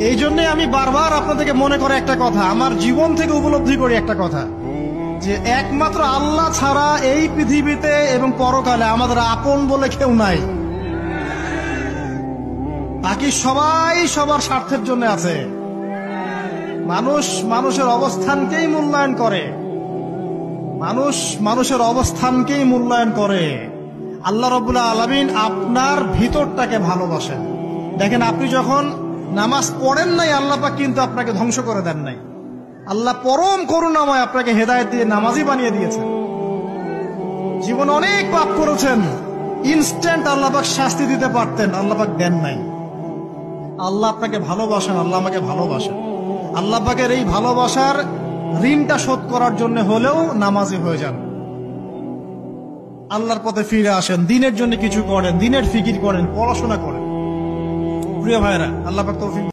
এই জন্যে আমি বারবার আপনাদেরকে মনে করে একটা কথা, আমার জীবন থেকে উপলব্ধি করি একটা কথা, যে একমাত্র আল্লাহ ছাড়া এই পৃথিবীতে এবং পরকালে আমাদের আপন বলে কেউ নাই। বাকি সবাই সবার স্বার্থের জন্য আছে। মানুষ মানুষের অবস্থানকেই মূল্যায়ন করে, মানুষ মানুষের অবস্থানকেই মূল্যায়ন করে। আল্লাহ রাব্বুল আলামিন আপনার ভিতরটাকে ভালোবাসেন। দেখেন, আপনি যখন নামাজ পড়েন নাই, আল্লাহ পাক কিন্তু আপনাকে ধ্বংস করে দেন নাই। আল্লাহ পরম করুণাময় আপনাকে হেদায়েত দিয়ে নামাজি বানিয়ে দিয়েছেন। জীবন অনেক পাপ করেছেন, ইনস্ট্যান্ট আল্লাহ পাক শাস্তি দিতে পারতেন, আল্লাহ পাক দেন নাই। আল্লাহ আপনাকে ভালোবাসেন, আল্লাহ আমাকে ভালোবাসেন। আল্লাহ পাকের এই ভালোবাসার ঋণটা শোধ করার জন্য হলেও নামাজি হয়ে যান, আল্লাহর পথে ফিরে আসেন, দিনের জন্য কিছু করেন, দিনের ফিকির করেন, পড়াশোনা করেন। প্রিয় ভাইরা, আল্লাহ পাক তৌফিক